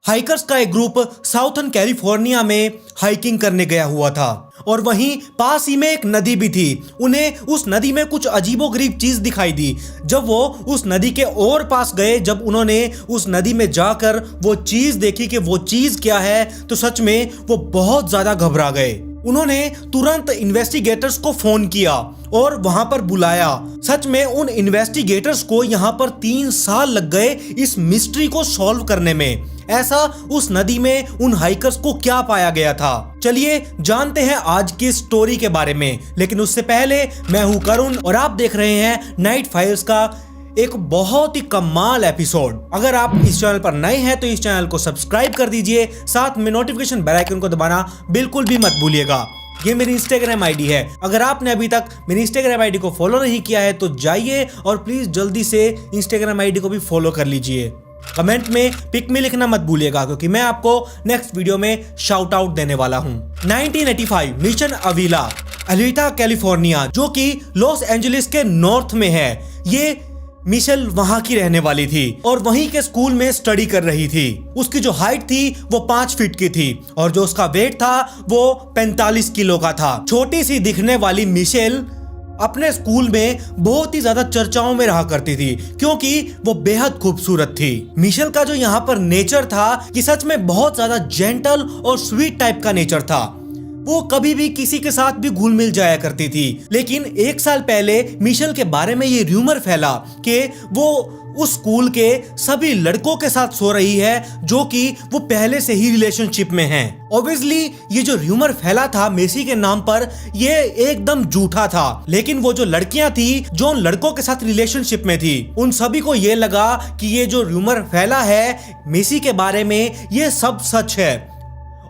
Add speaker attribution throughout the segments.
Speaker 1: Hikers का एक group southern California में हाइकिंग करने गया हुआ था और वहीं पास ही में एक नदी भी थी। उन्हें उस नदी में कुछ अजीबोगरीब चीज दिखाई दी। जब वो उस नदी के और पास गए, जब उन्होंने उस नदी में जाकर वो चीज देखी कि वो चीज क्या है, तो सच में वो बहुत ज्यादा घबरा गए। उन्होंने तुरंत इन्वेस्टिगेटर्स को फोन किया और वहां पर बुलाया। सच में उन इन्वेस्टिगेटर्स को यहाँ पर 3 साल लग गए इस मिस्ट्री को सॉल्व करने में। ऐसा उस नदी में उन हाइकर्स को क्या पाया गया था, चलिए जानते हैं आज की स्टोरी के बारे में। लेकिन उससे पहले मैं हूं करुण और आप देख रहे हैं नाइट फाइल्स का एक बहुत ही कमाल एपिसोड। अगर आप इस चैनल पर नए हैं तो इस चैनल को सब्सक्राइब कर दीजिए, साथ में नोटिफिकेशन बेल आइकन को दबाना बिल्कुल भी मत भूलिएगा। ये मेरी इंस्टाग्राम आईडी है। अगर आपने अभी तक मेरी इंस्टाग्राम आईडी को फॉलो नहीं किया है तो जाइए और प्लीज जल्दी से इंस्टाग्राम आईडी को भी फॉलो कर लीजिए। कमेंट में पिक में लिखना मत भूलिएगा क्योंकि मैं आपको नेक्स्ट वीडियो में शाउट आउट देने वाला हूं। 1985 मिशन अविला, अल्विटा कैलिफोर्निया, जो कि लॉस एंजलिस के नॉर्थ में है। ये मिशेल वहां की रहने वाली थी और वहीं के स्कूल में स्टडी कर रही थी। उसकी जो हाइट थी वो 5 फीट की थी और जो उसका वेट था वो 45 किलो का था। छोटी सी दिखने वाली मिशेल अपने स्कूल में बहुत ही ज्यादा चर्चाओं में रहा करती थी क्योंकि वो बेहद खूबसूरत थी। मिशेल का जो यहाँ पर नेचर था ये सच में बहुत ज्यादा जेंटल और स्वीट टाइप का नेचर था। वो कभी भी किसी के साथ भी घुल मिल जाया करती थी। लेकिन 1 साल पहले मिशेल के बारे में ये र्यूमर फैला कि वो उस स्कूल के सभी लड़कों के साथ सो रही है जो कि वो पहले से ही रिलेशनशिप में हैं। ऑब्वियसली ये जो र्यूमर फैला था मेसी के नाम पर ये एकदम झूठा था। लेकिन वो जो लड़कियां थी जो उन लड़कों के साथ रिलेशनशिप में थी उन सभी को ये लगा कि ये जो र्यूमर फैला है मेसी के बारे में ये सब सच है।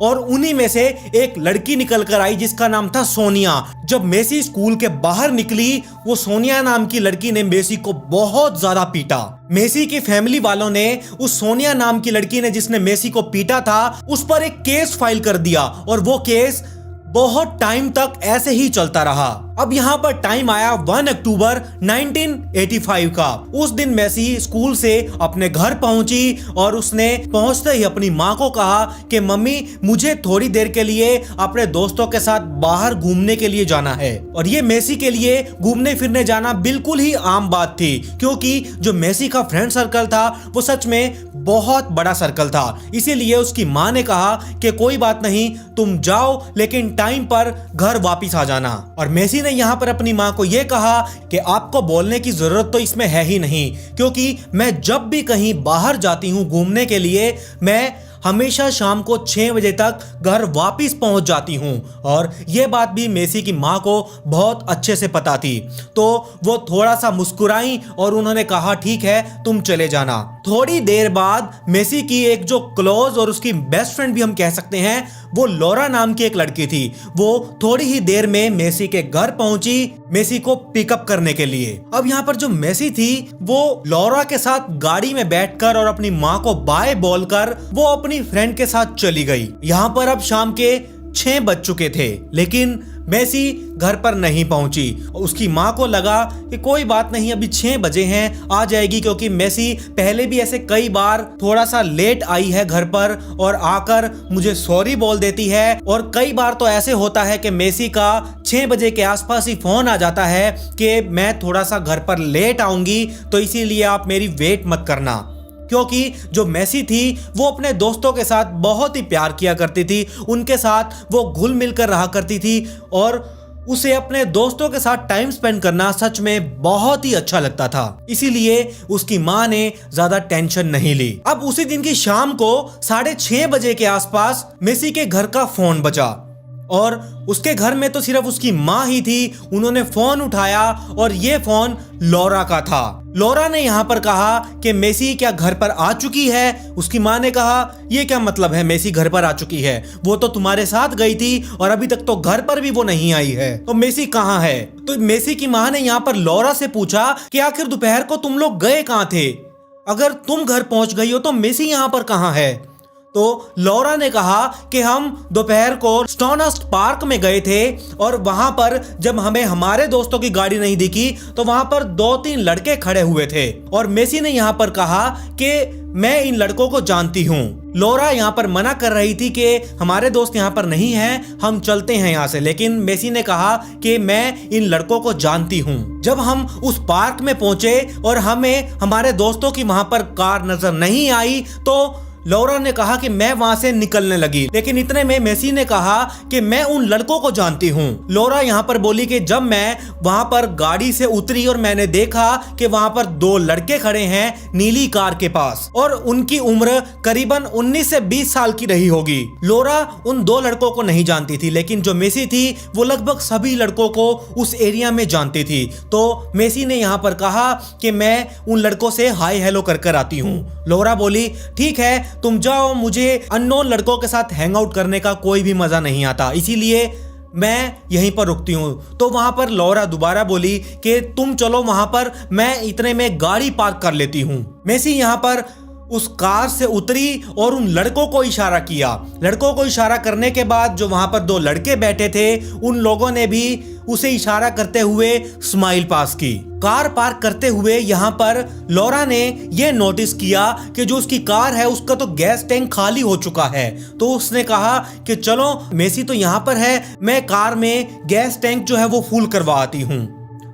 Speaker 1: और उन्हीं में से एक लड़की निकल कर आई जिसका नाम था सोनिया। जब मेसी स्कूल के बाहर निकली वो सोनिया नाम की लड़की ने मेसी को बहुत ज्यादा पीटा। मेसी की फैमिली वालों ने उस सोनिया नाम की लड़की ने जिसने मेसी को पीटा था उस पर एक केस फाइल कर दिया और वो केस बहुत टाइम तक ऐसे ही चलता रहा। अब यहाँ पर टाइम आया 1 अक्टूबर 1985 का। उस दिन मेसी स्कूल से अपने घर पहुंची और उसने पहुंचते ही अपनी माँ को कहा कि मम्मी मुझे थोड़ी देर के लिए अपने दोस्तों के साथ बाहर घूमने के लिए जाना है। और ये मेसी के लिए घूमने फिरने जाना बिल्कुल ही आम बात थी क्योंकि जो मेसी का फ्रेंड सर्कल था वो सच में बहुत बड़ा सर्कल था। इसीलिए उसकी माँ ने कहा कि कोई बात नहीं तुम जाओ लेकिन टाइम पर घर वापिस आ जाना। और मेसी ने यहाँ पर अपनी माँ को यह कहा कि आपको बोलने की जरूरत तो इसमें है ही नहीं क्योंकि मैं जब भी कहीं बाहर जाती हूँ घूमने के लिए मैं हमेशा शाम को 6 बजे तक घर वापिस पहुंच जाती हूं। और यह बात भी मेसी की माँ को बहुत अच्छे से पता थी। तो वो थोड़ा सा मुस्कुराई और उन्होंने कहा ठीक है तुम चले जाना। थोड़ी देर बाद मेसी की एक जो क्लोज और उसकी बेस्ट फ्रेंड भी हम कह सकते हैं वो लॉरा नाम की एक लड़की थी। वो थोड़ी ही देर में मेसी के घर पहुंची मेसी को पिकअप करने के लिए। अब यहाँ पर जो मेसी थी वो लॉरा के साथ गाड़ी में बैठकर और अपनी माँ को बाय बोलकर वो अपनी फ्रेंड के साथ चली गई। यहाँ पर अब शाम के 6 बज चुके थे लेकिन मेसी घर पर नहीं पहुंची। उसकी माँ को लगा कि कोई बात नहीं अभी 6 बजे हैं आ जाएगी क्योंकि मेसी पहले भी ऐसे कई बार थोड़ा सा लेट आई है घर पर और आकर मुझे सॉरी बोल देती है। और कई बार तो ऐसे होता है कि मेसी का 6 बजे के आसपास ही फोन आ जाता है कि मैं थोड़ा सा घर पर लेट आऊंगी तो इसीलिए आप मेरी वेट मत करना। क्योंकि जो मेसी थी वो अपने दोस्तों के साथ बहुत ही प्यार किया करती थी, उनके साथ वो घुल मिल कर रहा करती थी और उसे अपने दोस्तों के साथ टाइम स्पेंड करना सच में बहुत ही अच्छा लगता था। इसीलिए उसकी माँ ने ज्यादा टेंशन नहीं ली। अब उसी दिन की शाम को 6:30 बजे के आसपास मेसी के घर का फोन बजा और उसके घर में तो सिर्फ उसकी माँ ही थी। उन्होंने फोन उठाया और ये फोन लॉरा का था। लॉरा ने यहाँ पर कहा कि मेसी क्या घर पर आ चुकी है। उसकी माँ ने कहा ये क्या मतलब है मेसी घर पर आ चुकी है, वो तो तुम्हारे साथ गई थी और अभी तक तो घर पर भी वो नहीं आई है, तो मेसी कहाँ है। तो मेसी की माँ ने यहाँ पर लॉरा से पूछा कि आखिर दोपहर को तुम लोग गए कहाँ थे, अगर तुम घर पहुंच गई हो तो मेसी यहाँ पर कहाँ है। तो लॉरा ने कहा कि हम दोपहर को स्टोनहर्स्ट पार्क में गए थे और वहां पर जब हमें हमारे दोस्तों की गाड़ी नहीं दिखी तो वहां पर 2-3 लड़के खड़े हुए थे और मेसी ने यहां पर कहा कि मैं इन लड़कों को जानती हूं। लोरा यहाँ पर मना कर रही थी कि हमारे दोस्त यहाँ पर नहीं हैं, हम चलते हैं यहाँ से। लेकिन मेसी ने कहा कि मैं इन लड़कों को जानती हूँ। जब हम उस पार्क में पहुंचे और हमें हमारे दोस्तों की वहां पर कार नजर नहीं आई तो लोरा ने कहा कि मैं वहां से निकलने लगी। लेकिन इतने में मेसी ने कहा कि मैं उन लड़कों को जानती हूँ। लोरा यहाँ पर बोली कि जब मैं वहां पर गाड़ी से उतरी और मैंने देखा कि वहां पर दो लड़के खड़े हैं नीली कार के पास और उनकी उम्र करीबन 19 से 20 साल की रही होगी। लोरा उन दो लड़कों को नहीं जानती थी, लेकिन जो मेसी थी वो लगभग सभी लड़कों को उस एरिया में जानती थी। तो मेसी ने यहाँ पर कहा कि मैं उन लड़कों से हाय हेलो कर आती हूँ। लोरा बोली ठीक है तुम जाओ, मुझे अननोन लड़कों के साथ हैंग आउट करने का कोई भी मजा नहीं आता, इसीलिए मैं यहीं पर रुकती हूँ। तो वहां पर लोरा दोबारा बोली कि तुम चलो वहां पर, मैं इतने में गाड़ी पार्क कर लेती हूँ। मेसी यहाँ पर उस कार से उतरी और उन लड़कों को इशारा किया। लड़कों को इशारा करने के बाद जो वहां पर दो लड़के बैठे थे उन लोगों ने भी उसे इशारा करते हुए स्माइल पास की। कार पार्क करते हुए यहाँ पर लोरा ने यह नोटिस किया कि जो उसकी कार है उसका तो गैस टैंक खाली हो चुका है। तो उसने कहा कि चलो मेसी तो यहाँ पर है, मैं कार में गैस टैंक जो है वो फुल करवा आती हूँ।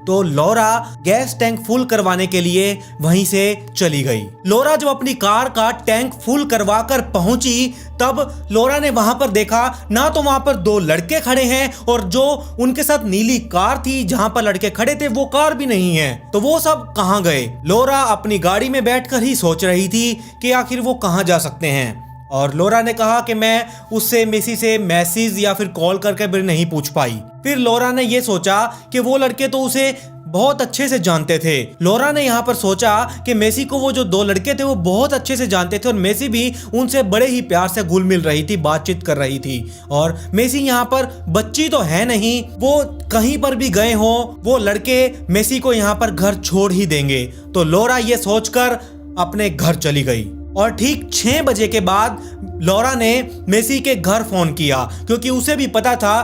Speaker 1: तो लोरा गैस टैंक फुल करवाने के लिए वहीं से चली गई। लोरा जब अपनी कार का टैंक फुल करवा कर पहुंची तब लोरा ने वहां पर देखा ना तो वहां पर दो लड़के खड़े हैं और जो उनके साथ नीली कार थी जहां पर लड़के खड़े थे वो कार भी नहीं है। तो वो सब कहां गए? लोरा अपनी गाड़ी में बैठकर ही सोच रही थी कि आखिर वो कहां जा सकते हैं। और लोरा ने कहा कि मैं उससे मेसी से मैसेज या फिर कॉल करके भी नहीं पूछ पाई। फिर लोरा ने ये सोचा कि वो लड़के तो उसे बहुत अच्छे से जानते थे। लोरा ने यहाँ पर सोचा कि मेसी को वो जो दो लड़के थे वो बहुत अच्छे से जानते थे और मेसी भी उनसे बड़े ही प्यार से घुल मिल रही थी, बातचीत कर रही थी। और मेसी यहाँ पर बच्ची तो है नहीं, वो कहीं पर भी गए हो वो लड़के मेसी को यहाँ पर घर छोड़ ही देंगे। तो लोरा ये सोचकर अपने घर चली गई। और ठीक 6 बजे के बाद लोरा ने मेसी के घर फोन किया क्योंकि उसे भी पता था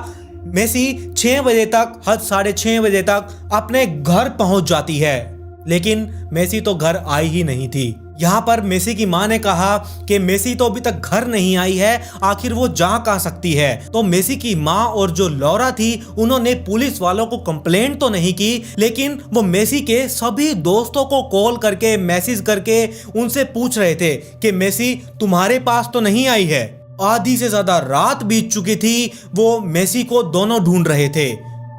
Speaker 1: मेसी 6 बजे तक, हद 6:30 बजे तक अपने घर पहुंच जाती है। लेकिन मेसी तो घर आई ही नहीं थी। यहाँ पर मेसी की माँ ने कहा कि मेसी तो अभी तक घर नहीं आई है, आखिर वो जा कहाँ सकती है। तो मेसी की माँ और जो लोरा थी उन्होंने पुलिस वालों को कंप्लेंट तो नहीं की, लेकिन वो मेसी के सभी दोस्तों को कॉल करके मैसेज करके उनसे पूछ रहे थे कि मेसी तुम्हारे पास तो नहीं आई है। आधी से ज्यादा रात बीत चुकी थी, वो मेसी को दोनों ढूंढ रहे थे।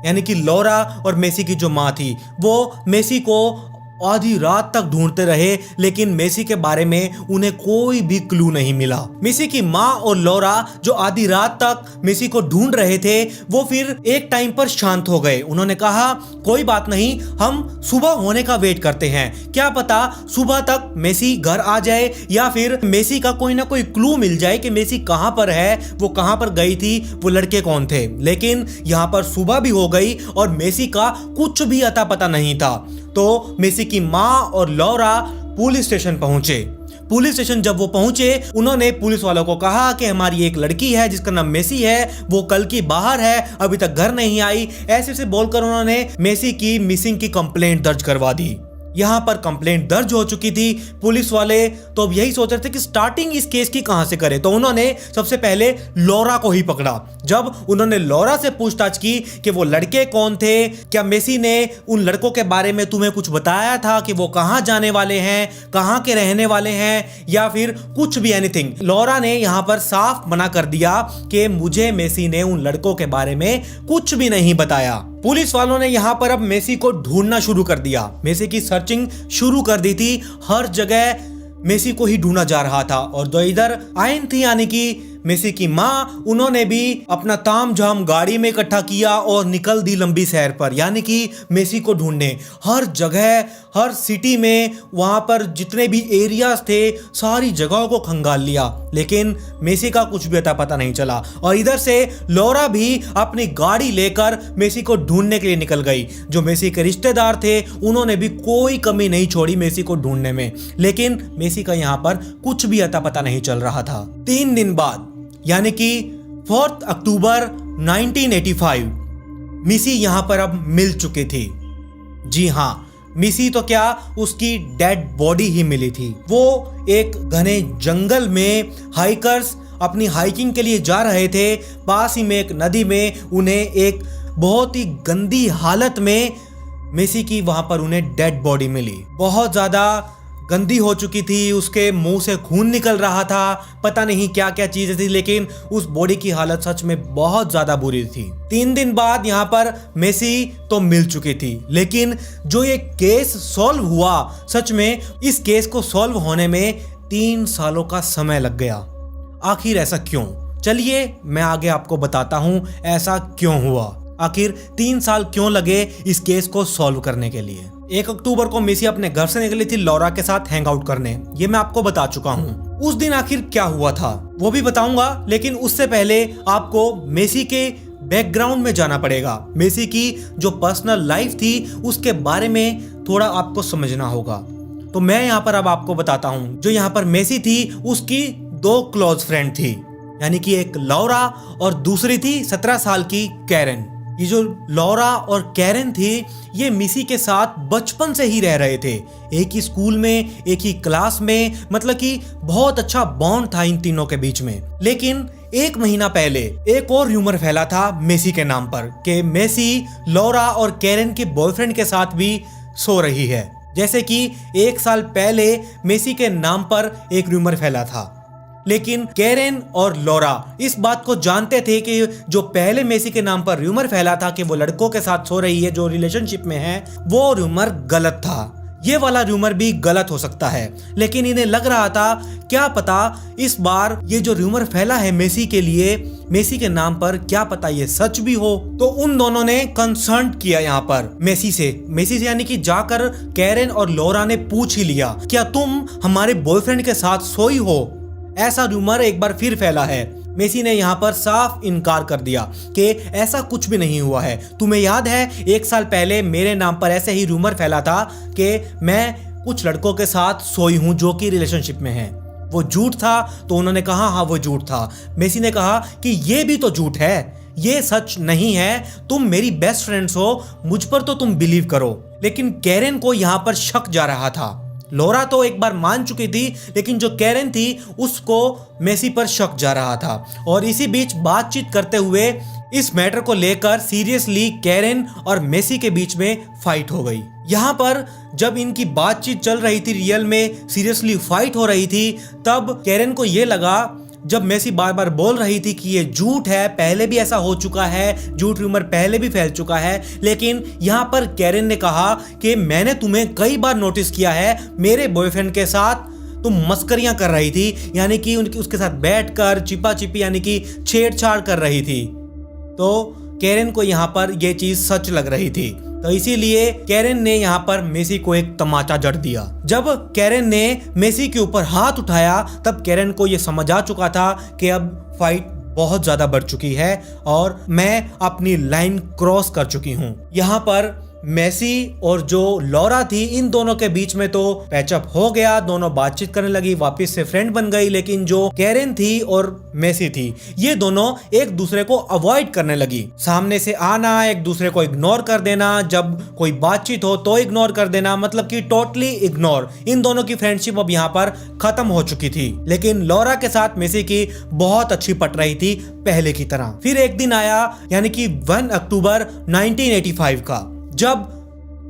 Speaker 1: यानी कि लोरा और मेसी की जो माँ थी वो मेसी को आधी रात तक ढूंढते रहे, लेकिन मेसी के बारे में उन्हें कोई भी क्लू नहीं मिला। मेसी की माँ और लोरा जो आधी रात तक मेसी को ढूंढ रहे थे वो फिर एक टाइम पर शांत हो गए। उन्होंने कहा कोई बात नहीं, हम सुबह होने का वेट करते हैं, क्या पता सुबह तक मेसी घर आ जाए या फिर मेसी का कोई ना कोई क्लू मिल जाए कि मेसी कहाँ पर है, वो कहाँ पर गई थी, वो लड़के कौन थे। लेकिन यहाँ पर सुबह भी हो गई और मेसी का कुछ भी अता पता नहीं था। तो मेसी की माँ और लोरा पुलिस स्टेशन पहुंचे। पुलिस स्टेशन जब वो पहुंचे उन्होंने पुलिस वालों को कहा कि हमारी एक लड़की है जिसका नाम मेसी है, वो कल की बाहर है, अभी तक घर नहीं आई। ऐसे बोलकर उन्होंने मेसी की मिसिंग की कंप्लेंट दर्ज करवा दी। यहाँ पर कंप्लेंट दर्ज हो चुकी थी। पुलिस वाले तो अब यही सोच रहे थे कि स्टार्टिंग इस केस की कहां से करें। तो उन्होंने सबसे पहले लोरा को ही पकड़ा। जब उन्होंने लोरा से पूछताछ की कि वो लड़के कौन थे, क्या मेसी ने उन लड़कों के बारे में तुम्हें कुछ बताया था कि वो कहां जाने वाले हैं, कहां के रहने वाले हैं, या फिर कुछ भी एनीथिंग। लोरा ने यहाँ पर साफ मना कर दिया कि मुझे मेसी ने उन लड़कों के बारे में कुछ भी नहीं बताया। पुलिस वालों ने यहाँ पर अब मेसी को ढूंढना शुरू कर दिया। मेसी की सर्चिंग शुरू कर दी थी, हर जगह मेसी को ही ढूंढा जा रहा था। और जो इधर आयन थी यानी कि मेसी की माँ, उन्होंने भी अपना तामझाम गाड़ी में इकट्ठा किया और निकल दी लंबी सैर पर, यानी कि मेसी को ढूंढने। हर जगह, हर सिटी में वहां पर जितने भी एरियाज थे सारी जगहों को खंगाल लिया, लेकिन मेसी का कुछ भी अता पता नहीं चला। और इधर से लोरा भी अपनी गाड़ी लेकर मेसी को ढूंढने के लिए निकल गई। जो मेसी के रिश्तेदार थे उन्होंने भी कोई कमी नहीं छोड़ी मेसी को ढूंढने में, लेकिन मेसी का यहाँ पर कुछ भी अता पता नहीं चल रहा था। 3 दिन बाद यानी कि 4 अक्टूबर 1985 मेसी यहां पर अब मिल चुके थे। जी हां, मिसी तो क्या, उसकी डेड बॉडी ही मिली थी। वो एक घने जंगल में हाइकर्स अपनी हाइकिंग के लिए जा रहे थे। पास ही में एक नदी में उन्हें एक बहुत ही गंदी हालत में मिसी की वहां पर उन्हें डेड बॉडी मिली। बहुत ज्यादा गंदी हो चुकी थी, उसके मुंह से खून निकल रहा था, पता नहीं क्या क्या चीजें थी, लेकिन उस बॉडी की हालत सच में बहुत ज्यादा बुरी थी। 3 दिन बाद यहाँ पर मेसी तो मिल चुकी थी, लेकिन जो ये केस सॉल्व हुआ, सच में इस केस को सॉल्व होने में 3 सालों का समय लग गया। आखिर ऐसा क्यों? चलिए मैं आगे आपको बताता हूं ऐसा क्यों हुआ, आखिर 3 साल क्यों लगे इस केस को सॉल्व करने के लिए। 1 अक्टूबर को मेसी अपने घर से निकली थी लॉरा के साथ हैंग आउट करने, ये मैं आपको बता चुका हूँ। उस दिन आखिर क्या हुआ था वो भी बताऊंगा, लेकिन उससे पहले आपको मेसी के बैकग्राउंड में जाना पड़ेगा। मेसी की जो पर्सनल लाइफ थी उसके बारे में थोड़ा आपको समझना होगा। तो मैं यहाँ पर अब आपको बताता हूँ। जो यहाँ पर मेसी थी उसकी 2 क्लोज फ्रेंड थी, यानी कि एक लॉरा और दूसरी थी 17 साल की कैरेन। ये जो लॉरा और कैरेन थी ये मिसी के साथ बचपन से ही रह रहे थे, एक ही स्कूल में, एक ही क्लास में, मतलब कि बहुत अच्छा बॉन्ड था इन तीनों के बीच में। लेकिन 1 महीना पहले एक और र्यूमर फैला था मेसी के नाम पर कि मेसी लॉरा और कैरेन के बॉयफ्रेंड के साथ भी सो रही है। जैसे कि 1 साल पहले मेसी के नाम पर एक र्यूमर फैला था, लेकिन कैरेन और लॉरा इस बात को जानते थे कि जो पहले मेसी के नाम पर र्यूमर फैला था कि वो लड़कों के साथ सो रही है जो रिलेशनशिप में है, वो र्यूमर गलत था। ये वाला र्यूमर भी गलत हो सकता है, लेकिन इन्हें लग रहा था क्या पता इस बार ये जो र्यूमर फैला है मेसी के लिए, मेसी के नाम पर, क्या पता ये सच भी हो। तो उन दोनों ने कंसर्न किया यहाँ पर मेसी से यानी कि जाकर कैरेन और लॉरा ने पूछ ही लिया, क्या तुम हमारे बॉयफ्रेंड के साथ सोई हो? ऐसा रूमर एक बार फिर फैला है। मेसी ने यहाँ पर साफ इनकार कर दिया कि ऐसा कुछ भी नहीं हुआ है। तुम्हें याद है 1 साल पहले मेरे नाम पर ऐसे ही रूमर फैला था कि मैं कुछ लड़कों के साथ सोई हूँ जो कि रिलेशनशिप में हैं। वो झूठ था? तो उन्होंने कहा हाँ वो झूठ था। मेसी ने कहा कि ये भी तो झूठ है, ये सच नहीं है, तुम मेरी बेस्ट फ्रेंड्स हो, मुझ पर तो तुम बिलीव करो। लेकिन कैरेन को यहाँ पर शक जा रहा था। लॉरा तो एक बार मान चुकी थी, लेकिन जो कैरेन थी उसको मेसी पर शक जा रहा था। और इसी बीच बातचीत करते हुए इस मैटर को लेकर सीरियसली कैरेन और मेसी के बीच में फाइट हो गई। यहाँ पर जब इनकी बातचीत चल रही थी, रियल में सीरियसली फाइट हो रही थी, तब कैरेन को ये लगा, जब मेसी बार बार बोल रही थी कि ये झूठ है, पहले भी ऐसा हो चुका है, झूठ रूमर पहले भी फैल चुका है, लेकिन यहाँ पर कैरेन ने कहा कि मैंने तुम्हें कई बार नोटिस किया है मेरे बॉयफ्रेंड के साथ तुम मस्करियां कर रही थी, यानी कि उसके साथ बैठकर चिपा चिपी यानी कि छेड़छाड़ कर रही थी। तो कैरेन को यहाँ पर यह चीज सच लग रही थी, तो इसीलिए कैरेन ने यहाँ पर मेसी को एक तमाचा जड़ दिया। जब कैरेन ने मेसी के ऊपर हाथ उठाया तब कैरेन को यह समझ आ चुका था कि अब फाइट बहुत ज्यादा बढ़ चुकी है और मैं अपनी लाइन क्रॉस कर चुकी हूँ। यहाँ पर मेसी और जो लॉरा थी इन दोनों के बीच में तो पैचअप हो गया, दोनों बातचीत करने लगी, वापस से फ्रेंड बन गई। लेकिन जो कैरेन थी और मेसी थी ये दोनों एक दूसरे को अवॉइड करने लगी, सामने से आना, एक दूसरे को इग्नोर कर देना, जब कोई बातचीत हो तो इग्नोर कर देना, मतलब कि टोटली इग्नोर। इन दोनों की फ्रेंडशिप अब यहाँ पर खत्म हो चुकी थी। लेकिन लॉरा के साथ मेसी की बहुत अच्छी पट रही थी पहले की तरह। फिर एक दिन आया यानी कि 1 अक्टूबर 1985 का, जब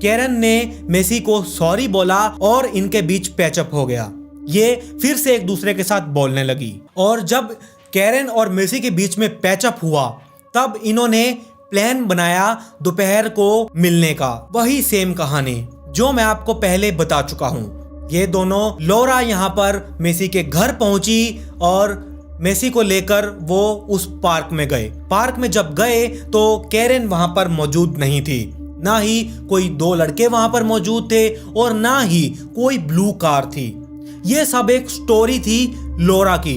Speaker 1: कैरेन ने मेसी को सॉरी बोला और इनके बीच पैचअप हो गया। ये फिर से एक दूसरे के साथ बोलने लगी और जब कैरेन और मेसी के बीच में पैचअप हुआ तब इन्होंने प्लान बनाया दोपहर को मिलने का। वही सेम कहानी जो मैं आपको पहले बता चुका हूँ। ये दोनों लॉरा यहाँ पर मेसी के घर पहुंची और मेसी को लेकर वो उस पार्क में गए। पार्क में जब गए तो कैरेन वहां पर मौजूद नहीं थी, ना ही कोई 2 लड़के वहां पर मौजूद थे और ना ही कोई ब्लू कार थी। ये सब एक स्टोरी थी लॉरा की।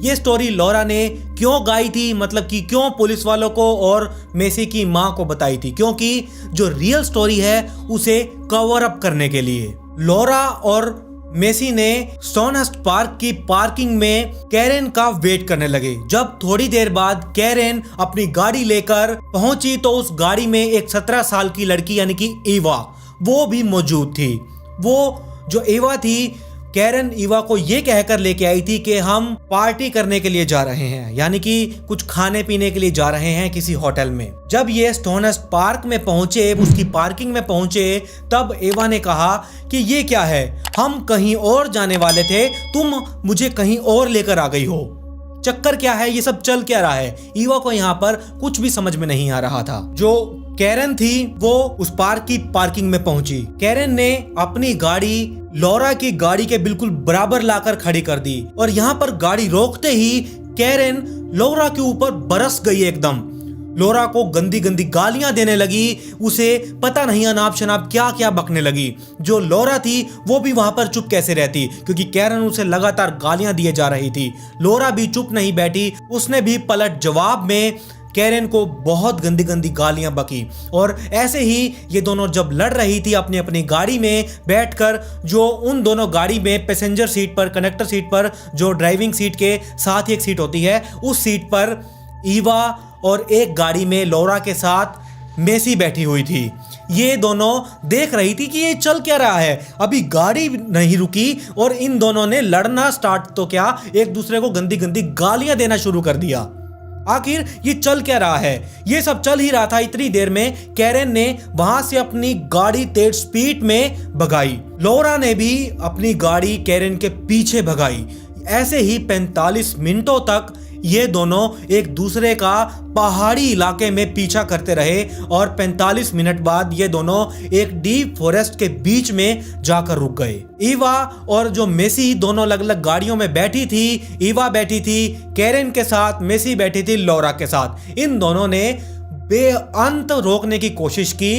Speaker 1: ये स्टोरी लॉरा ने क्यों गाई थी, मतलब कि क्यों पुलिस वालों को और मेसी की मां को बताई थी, क्योंकि जो रियल स्टोरी है उसे कवर अप करने के लिए। लॉरा और मेसी ने स्टोनहर्स्ट पार्क की पार्किंग में कैरेन का वेट करने लगे। जब थोड़ी देर बाद कैरेन अपनी गाड़ी लेकर पहुंची तो उस गाड़ी में एक 17 साल की लड़की यानी कि ईवा वो भी मौजूद थी। वो जो एवा थी, कैरन ईवा को ये कहकर लेके आई थी कि हम पार्टी करने के लिए जा रहे हैं, यानी कि कुछ खाने पीने के लिए जा रहे हैं किसी होटल में। जब ये स्टोनहर्स्ट पार्क में पहुंचे, उसकी पार्किंग में पहुंचे, तब एवा ने कहा कि ये क्या है, हम कहीं और जाने वाले थे, तुम मुझे कहीं और लेकर आ गई हो, चक्कर क्या है, ये सब चल क्या रहा है। ईवा को यहाँ पर कुछ भी समझ में नहीं आ रहा था। जो कैरन थी वो उस पार्क की पार्किंग में पहुंची। कैरन ने अपनी गाड़ी लौरा की गाड़ी के बिल्कुल बराबर लाकर खड़ी कर दी और यहाँ पर गाड़ी रोकते ही कैरन लौरा के ऊपर बरस गई एकदम। लौरा को गंदी गंदी गालियां देने लगी, उसे पता नहीं अनाप शनाप क्या क्या बकने लगी। जो लौरा थी वो भी वहां पर चुप कैसे रहती, क्योंकि कैरन उसे लगातार गालियां दिए जा रही थी। लौरा भी चुप नहीं बैठी, उसने भी पलट जवाब में कैरन को बहुत गंदी गंदी गालियां बकी। और ऐसे ही ये दोनों जब लड़ रही थी अपनी अपनी गाड़ी में बैठकर, जो उन दोनों गाड़ी में पैसेंजर सीट पर, कनेक्टर सीट पर, जो ड्राइविंग सीट के साथ ही एक सीट होती है, उस सीट पर ईवा और एक गाड़ी में लौरा के साथ मेसी बैठी हुई थी। ये दोनों देख रही थी कि ये चल क्या रहा है, अभी गाड़ी नहीं रुकी और इन दोनों ने लड़ना स्टार्ट तो क्या, एक दूसरे को गंदी गंदी गालियां देना शुरू कर दिया। आखिर ये चल क्या रहा है। ये सब चल ही रहा था, इतनी देर में कैरन ने वहां से अपनी गाड़ी तेज स्पीड में भगाई। लौरा ने भी अपनी गाड़ी कैरन के पीछे भगाई। ऐसे ही 45 मिनटों तक ये दोनों एक दूसरे का पहाड़ी इलाके में पीछा करते रहे और 45 मिनट बाद ये दोनों एक डीप फॉरेस्ट के बीच में जाकर रुक गए। ईवा और जो मेसी दोनों अलग अलग गाड़ियों में बैठी थी। ईवा बैठी थी कैरन के साथ, मेसी बैठी थी लौरा के साथ। इन दोनों ने बेअंत रोकने की कोशिश की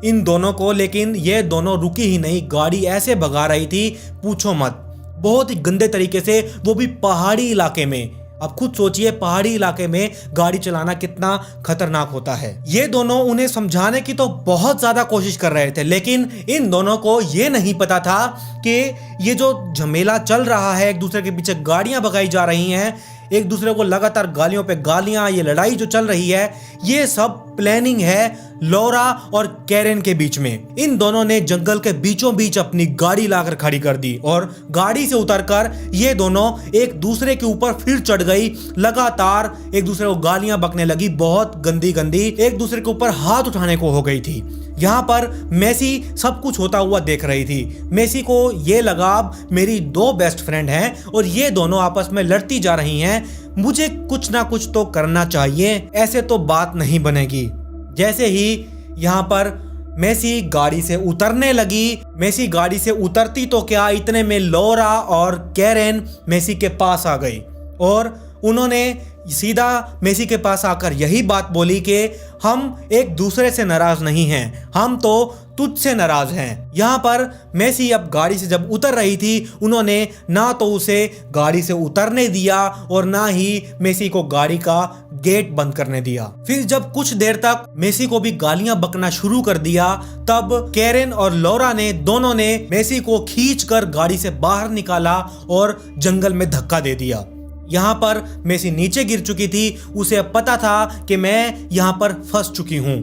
Speaker 1: इन दोनों को, लेकिन ये दोनों रुकी ही नहीं। गाड़ी ऐसे भगा रही थी पूछो मत, बहुत ही गंदे तरीके से, वो भी पहाड़ी इलाके में। अब खुद सोचिए पहाड़ी इलाके में गाड़ी चलाना कितना खतरनाक होता है। ये दोनों उन्हें समझाने की तो बहुत ज्यादा कोशिश कर रहे थे, लेकिन इन दोनों को ये नहीं पता था कि ये जो झमेला चल रहा है, एक दूसरे के पीछे गाड़ियां भगाई जा रही हैं, एक दूसरे को लगातार गालियों पे गालियां, ये लड़ाई जो चल रही है, ये सब प्लानिंग है लौरा और कैरन के बीच में। इन दोनों ने जंगल के बीचों बीच अपनी गाड़ी लाकर खड़ी कर दी और गाड़ी से उतरकर ये दोनों एक दूसरे के ऊपर फिर चढ़ गई। लगातार एक दूसरे को गालियां बकने लगी, बहुत गंदी गंदी, एक दूसरे के ऊपर हाथ उठाने को हो गई थी। यहाँ पर मेसी सब कुछ होता हुआ देख रही थी। मेसी को ये लगा अब मेरी दो बेस्ट फ्रेंड हैं और ये दोनों आपस में लड़ती जा रही हैं, मुझे कुछ ना कुछ तो करना चाहिए, ऐसे तो बात नहीं बनेगी। जैसे ही यहाँ पर मेसी गाड़ी से उतरने लगी, मेसी गाड़ी से उतरती तो क्या, इतने में लौरा और कैरन मेसी के पास आ गई और उन्होंने सीधा मेसी के पास आकर यही बात बोली कि हम एक दूसरे से नाराज नहीं हैं, हम तो तुझसे नाराज हैं। यहाँ पर मेसी अब गाड़ी से जब उतर रही थी, उन्होंने ना तो उसे गाड़ी से उतरने दिया और ना ही मेसी को गाड़ी का गेट बंद करने दिया। फिर जब कुछ देर तक मेसी को भी गालियां बकना शुरू कर दिया, तब कैरन और लौरा ने दोनों ने मेसी को खींचकर गाड़ी से बाहर निकाला और जंगल में धक्का दे दिया। यहाँ पर मेसी नीचे गिर चुकी थी, उसे अब पता था कि मैं यहाँ पर फंस चुकी हूँ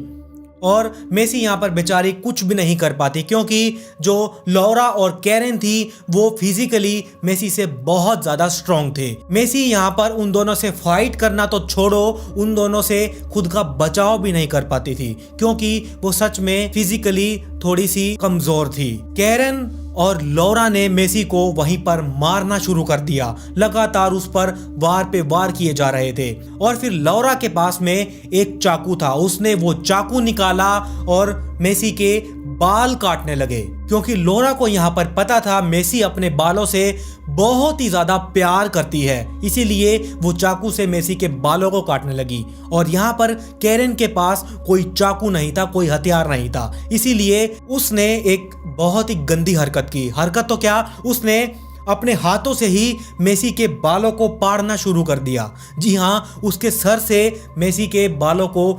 Speaker 1: और मेसी यहाँ पर बेचारी कुछ भी नहीं कर पाती, क्योंकि जो लौरा और कैरन थी वो फिजिकली मेसी से बहुत ज़्यादा स्ट्रॉन्ग थे। मेसी यहाँ पर उन दोनों से फाइट करना तो छोड़ो, उन दोनों से खुद का बचाव भी नहीं कर पाती थी, क्योंकि वो सच में फिजिकली थोड़ी सी कमज़ोर थी। कैरन और लौरा ने मेसी को वहीं पर मारना शुरू कर दिया। लगातार उस पर वार पे वार किए जा रहे थे और फिर लौरा के पास में एक चाकू था, उसने वो चाकू निकाला और मेसी के बाल काटने लगे, क्योंकि लौरा को यहाँ पर पता था मेसी अपने बालों से बहुत ही ज्यादा प्यार करती है, इसीलिए वो चाकू से मेसी के बालों को काटने लगी। और यहाँ पर कैरन के पास कोई चाकू नहीं था, कोई हथियार नहीं था, इसीलिए उसने एक बहुत ही गंदी हरकत की। हरकत तो क्या, उसने अपने हाथों से ही मेसी के बालों को पाड़ना शुरू कर दिया। जी हाँ, उसके सर से मेसी के बालों को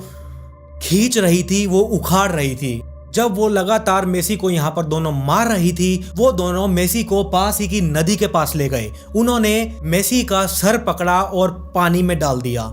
Speaker 1: खींच रही थी, वो उखाड़ रही थी। जब वो लगातार मेसी को यहाँ पर दोनों मार रही थी, वो दोनों मेसी को पास ही की नदी के पास ले गए। उन्होंने मेसी का सर पकड़ा और पानी में डाल दिया।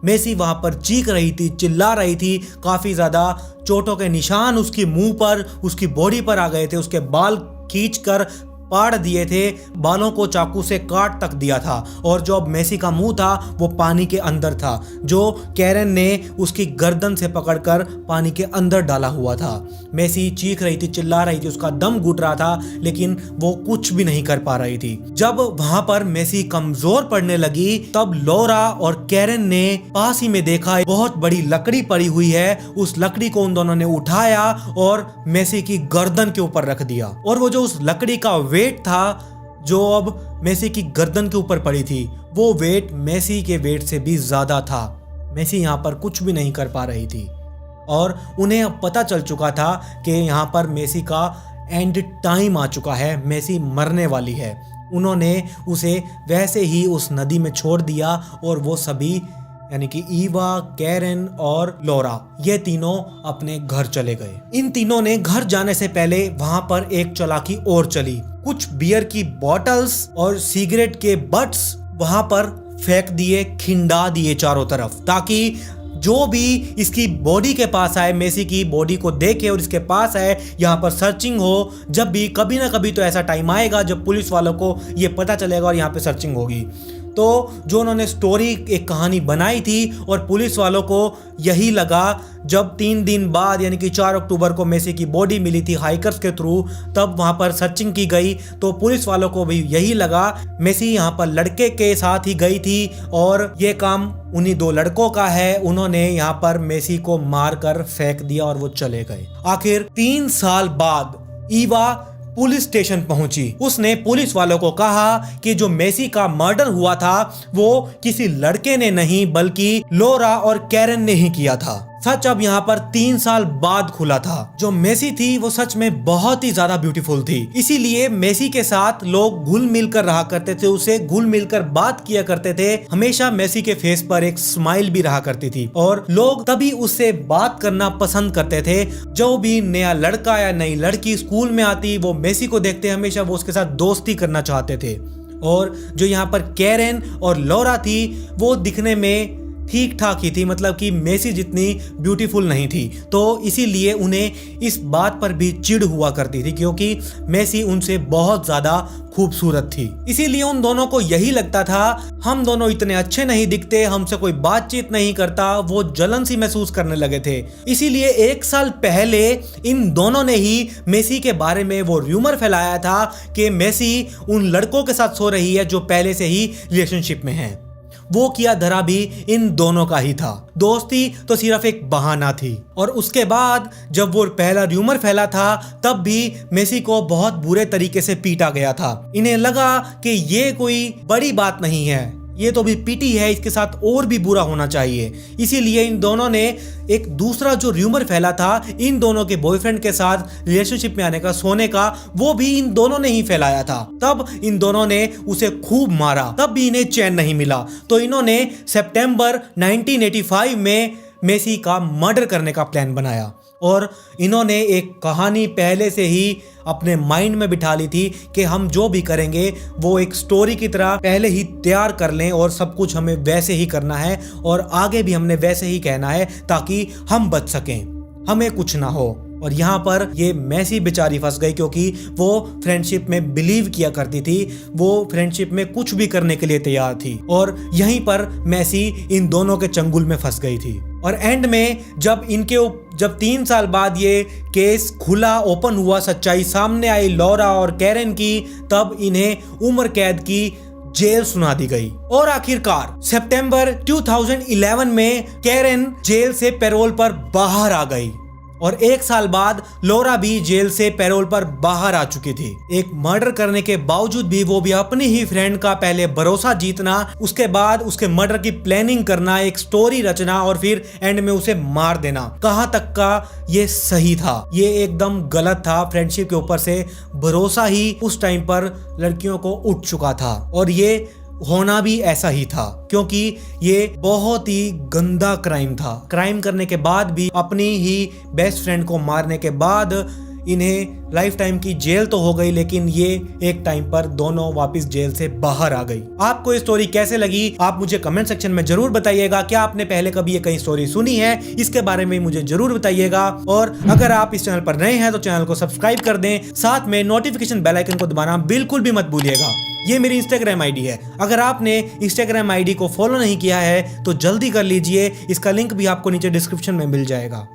Speaker 1: मेसी वहां पर चीख रही थी, चिल्ला रही थी, काफी ज्यादा चोटों के निशान उसकी मुंह पर, उसकी बॉडी पर आ गए थे, उसके बाल खींचकर पाड़ दिए थे, बालों को चाकू से काट तक दिया था और जो अब मेसी का मुंह था वो पानी के अंदर था, जो कैरन ने उसकी गर्दन से पकड़कर पानी के अंदर डाला हुआ था। मेसी चीख रही थी, चिल्ला रही थी, उसका दम घुट रहा था, लेकिन वो कुछ भी नहीं कर पा रही थी। जब वहां पर मेसी कमजोर पड़ने लगी तब लौरा और कैरन ने पास ही में देखा बहुत बड़ी लकड़ी पड़ी हुई है। उस लकड़ी को उन दोनों ने उठाया और मेसी की गर्दन के ऊपर रख दिया और वो जो उस लकड़ी का वेट था जो अब मेसी की गर्दन के ऊपर पड़ी थी, वो वेट मेसी के वेट से भी ज्यादा था। मेसी यहाँ पर कुछ भी नहीं कर पा रही थी और उन्हें अब पता चल चुका था कि यहाँ पर मेसी का एंड टाइम आ चुका है, मेसी मरने वाली है। उन्होंने उसे वैसे ही उस नदी में छोड़ दिया और वो सभी यानी कि ईवा, कैरन और लौरा, ये तीनों अपने घर चले गए। इन तीनों ने घर जाने से पहले वहां पर एक चालाकी और चली। कुछ बियर की बॉटल्स और सिगरेट के बट्स वहां पर फेंक दिए, खिंडा दिए चारों तरफ, ताकि जो भी इसकी बॉडी के पास आए, मेसी की बॉडी को देखे और इसके पास आए, यहाँ पर सर्चिंग हो। जब भी कभी ना कभी तो ऐसा टाइम आएगा जब पुलिस वालों को ये पता चलेगा और यहाँ पे सर्चिंग होगी। तो जो उन्होंने स्टोरी, एक कहानी बनाई थी और पुलिस वालों को यही लगा जब 3 दिन बाद यानी कि 4 अक्टूबर को मेसी की बॉडी मिली थी हाइकर्स के थ्रू, तब वहां पर सर्चिंग की गई तो पुलिस वालों को भी यही लगा मेसी यहां पर लड़के के साथ ही गई थी और ये काम उन्हीं 2 लड़कों का है। उन्होंने यहां पर मेसी को मारकर फेंक दिया और वो चले गए। आखिर 3 साल बाद ईवा पुलिस स्टेशन पहुंची। उसने पुलिस वालों को कहा कि जो मेसी का मर्डर हुआ था वो किसी लड़के ने नहीं बल्कि लौरा और कैरन ने ही किया था। सच अब यहाँ पर 3 साल बाद खुला था। जो मेसी थी वो सच में बहुत ही ज्यादा ब्यूटीफुल थी, इसीलिए मेसी के साथ लोग घुल मिल कर रहा करते थे, उसे घुल मिल कर बात किया करते थे। हमेशा मेसी के फेस पर एक स्माइल भी रहा करती थी और लोग तभी उससे बात करना पसंद करते थे। जो भी नया लड़का या नई लड़की स्कूल में आती वो मेसी को देखते हमेशा वो उसके साथ दोस्ती करना चाहते थे। और जो यहाँ पर कैरन और लौरा थी वो दिखने में ठीक ठाक ही थी, मतलब कि मेसी जितनी ब्यूटीफुल नहीं थी, तो इसीलिए उन्हें इस बात पर भी चिढ़ हुआ करती थी क्योंकि मेसी उनसे बहुत ज्यादा खूबसूरत थी। इसीलिए उन दोनों को यही लगता था हम दोनों इतने अच्छे नहीं दिखते, हमसे कोई बातचीत नहीं करता, वो जलन सी महसूस करने लगे थे। इसीलिए 1 साल पहले इन दोनों ने ही मेसी के बारे में वो र्यूमर फैलाया था कि मेसी उन लड़कों के साथ सो रही है जो पहले से ही रिलेशनशिप में हैं। वो किया धरा भी इन दोनों का ही था। दोस्ती तो सिर्फ एक बहाना थी। और उसके बाद जब वो पहला र्यूमर फैला था तब भी मेसी को बहुत बुरे तरीके से पीटा गया था। इन्हें लगा कि ये कोई बड़ी बात नहीं है, ये तो भी पीटी है, इसके साथ और भी बुरा होना चाहिए। इसीलिए इन दोनों ने एक दूसरा जो र्यूमर फैला था इन दोनों के बॉयफ्रेंड के साथ रिलेशनशिप में आने का, सोने का, वो भी इन दोनों ने ही फैलाया था। तब इन दोनों ने उसे खूब मारा, तब भी इन्हें चैन नहीं मिला। तो इन्होंने सितंबर 1985 में मेसी का मर्डर करने का प्लान बनाया और इन्होंने एक कहानी पहले से ही अपने माइंड में बिठा ली थी कि हम जो भी करेंगे वो एक स्टोरी की तरह पहले ही तैयार कर लें और सब कुछ हमें वैसे ही करना है और आगे भी हमने वैसे ही कहना है ताकि हम बच सकें, हमें कुछ ना हो। और यहाँ पर ये मेसी बेचारी फंस गई क्योंकि वो फ्रेंडशिप में बिलीव किया करती थी, वो फ्रेंडशिप में कुछ भी करने के लिए तैयार थी और यहीं पर मेसी इन दोनों के चंगुल में फंस गई थी। और एंड में जब 3 साल बाद ये केस खुला, ओपन हुआ, सच्चाई सामने आई लौरा और कैरन की, तब इन्हें उम्र कैद की जेल सुना दी गई। और आखिरकार सितंबर 2011 में कैरन जेल से पैरोल पर बाहर आ गई और 1 साल बाद लौरा भी जेल से पैरोल पर बाहर आ चुकी थी। एक मर्डर करने के बावजूद भी वो भी अपनी ही फ्रेंड का पहले भरोसा जीतना, उसके बाद उसके मर्डर की प्लानिंग करना, एक स्टोरी रचना और फिर एंड में उसे मार देना। कहां तक का ये सही था? ये एकदम गलत था। फ्रेंडशिप के ऊपर से भरोसा ही उस टाइम पर लड़कियों को उठ चुका था और ये होना भी ऐसा ही था क्योंकि ये बहुत ही गंदा क्राइम था। क्राइम करने के बाद भी, अपनी ही बेस्ट फ्रेंड को मारने के बाद इन्हें लाइफ टाइम की जेल तो हो गई, लेकिन ये एक टाइम पर दोनों वापस जेल से बाहर आ गई। आपको ये स्टोरी कैसे लगी आप मुझे कमेंट सेक्शन में जरूर बताइएगा। क्या आपने पहले कभी ये कहीं स्टोरी सुनी है, इसके बारे में मुझे जरूर बताइएगा। और अगर आप इस चैनल पर नए हैं तो चैनल को सब्सक्राइब कर दें, साथ में नोटिफिकेशन बेल आइकन को दबाना बिल्कुल भी मत भूलिएगा। ये मेरी इंस्टाग्राम आईडी है, अगर आपने इंस्टाग्राम आईडी को फॉलो नहीं किया है तो जल्दी कर लीजिए, इसका लिंक भी आपको नीचे डिस्क्रिप्शन में मिल जाएगा।